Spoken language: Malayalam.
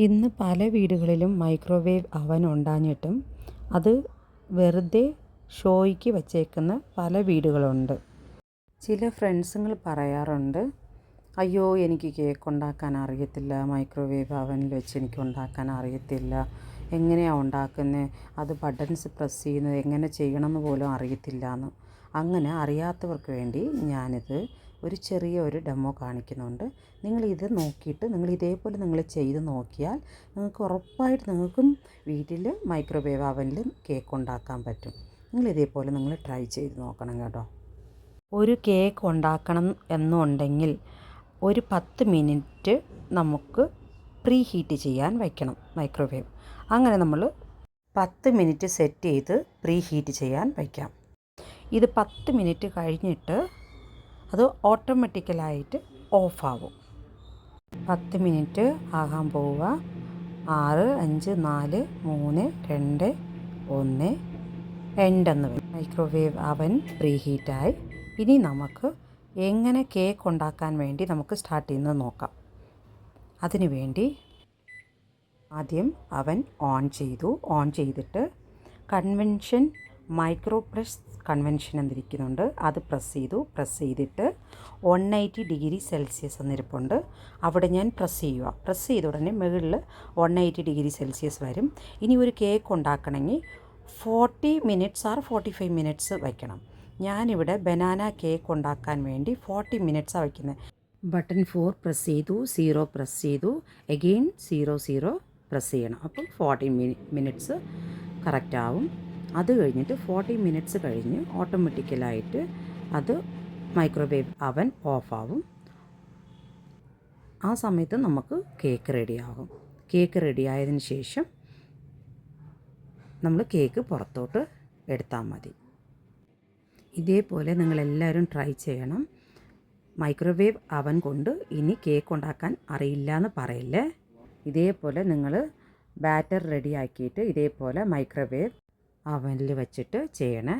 ഇന്ന് പല വീടുകളിലും മൈക്രോവേവ് അവൻ ഉണ്ടാഞ്ഞിട്ടും അത് വെറുതെ ഷോയ്ക്ക് വച്ചേക്കുന്ന പല വീടുകളുണ്ട്. ചില ഫ്രണ്ട്സുകൾ പറയാറുണ്ട്, അയ്യോ എനിക്ക് കേക്ക് ഉണ്ടാക്കാൻ അറിയത്തില്ല, മൈക്രോവേവ് അവനിൽ വെച്ച് എനിക്ക് ഉണ്ടാക്കാൻ അറിയത്തില്ല, എങ്ങനെയാണ് ഉണ്ടാക്കുന്നത്, അത് ബട്ടൺസ് പ്രസ് ചെയ്യുന്നത് എങ്ങനെ ചെയ്യണമെന്ന് പോലും അറിയത്തില്ല എന്ന്. അങ്ങനെ അറിയാത്തവർക്ക് വേണ്ടി ഞാനിത് ഒരു ചെറിയ ഡെമോ കാണിക്കുന്നുണ്ട്. നിങ്ങളിത് നോക്കിയിട്ട് ഇതേപോലെ നിങ്ങൾ ചെയ്ത് നോക്കിയാൽ നിങ്ങൾക്ക് ഉറപ്പായിട്ട് നിങ്ങൾക്കും വീട്ടിൽ മൈക്രോവേവ് അവനിൽ കേക്ക് ഉണ്ടാക്കാൻ പറ്റും. നിങ്ങൾ ട്രൈ ചെയ്ത് നോക്കണം കേട്ടോ. ഒരു കേക്ക് ഉണ്ടാക്കണം എന്നുണ്ടെങ്കിൽ ഒരു 10 മിനിറ്റ് നമുക്ക് പ്രീ ഹീറ്റ് ചെയ്യാൻ വയ്ക്കണം മൈക്രോവേവ്. അങ്ങനെ നമ്മൾ 10 മിനിറ്റ് സെറ്റ് ചെയ്ത് പ്രീ ഹീറ്റ് ചെയ്യാൻ വയ്ക്കാം. ഇത് 10 മിനിറ്റ് കഴിഞ്ഞിട്ട് അത് ഓട്ടോമാറ്റിക്കലായിട്ട് ഓഫാവും. 10 മിനിറ്റ് ആകാൻ പോവുക. 6, 5, 4, 3, 2, 1 എൻഡെന്ന് വരും. മൈക്രോവേവ് അവൻ പ്രീ ഹീറ്റായി. ഇനി നമുക്ക് എങ്ങനെ കേക്ക് ഉണ്ടാക്കാൻ വേണ്ടി നമുക്ക് സ്റ്റാർട്ട് ചെയ്യുന്നത് നോക്കാം. അതിനു വേണ്ടി ആദ്യം അവൻ ഓൺ ചെയ്തിട്ട് കൺവെൻഷൻ മൈക്രോ പ്രസ് കൺവെൻഷൻ എന്നിരിക്കുന്നുണ്ട്, അത് പ്രസ് ചെയ്തിട്ട് 180 ഡിഗ്രി സെൽഷ്യസ് എന്നിരിപ്പുണ്ട്, അവിടെ ഞാൻ പ്രസ് ചെയ്ത ഉടനെ മുകളിൽ 180 ഡിഗ്രി സെൽഷ്യസ് വരും. ഇനി ഒരു കേക്ക് ഉണ്ടാക്കണമെങ്കിൽ 40 മിനിറ്റ്സ് ഓർ 45 മിനിറ്റ്സ് വയ്ക്കണം. ഞാനിവിടെ ബനാന കേക്ക് ഉണ്ടാക്കാൻ വേണ്ടി 40 മിനിറ്റ്സാണ് വയ്ക്കുന്നത്. ബട്ടൺ 4 പ്രസ് ചെയ്തു, 0 പ്രസ് ചെയ്തു, അഗെയിൻ 0 പ്രസ് ചെയ്യണം. അപ്പം 40 മിനിറ്റ്സ് കറക്റ്റ് ആവും. അത് കഴിഞ്ഞിട്ട് 40 മിനിറ്റ്സ് കഴിഞ്ഞ് ഓട്ടോമാറ്റിക്കലായിട്ട് അത് മൈക്രോവേവ് അവൻ ഓഫാവും. ആ സമയത്ത് നമുക്ക് കേക്ക് റെഡിയാകും. കേക്ക് റെഡിയായതിന് ശേഷം നമ്മൾ കേക്ക് പുറത്തോട്ട് എടുത്താൽ മതി. ഇതേപോലെ നിങ്ങളെല്ലാവരും ട്രൈ ചെയ്യണം. മൈക്രോവേവ് അവൻ കൊണ്ട് ഇനി കേക്ക് ഉണ്ടാക്കാൻ അറിയില്ല എന്ന് പറയില്ലേ. ഇതേപോലെ നിങ്ങൾ ബാറ്റർ റെഡിയാക്കിയിട്ട് ഇതേപോലെ മൈക്രോവേവ് അവനിൽ വെച്ചിട്ട് ചെയ്യണേ.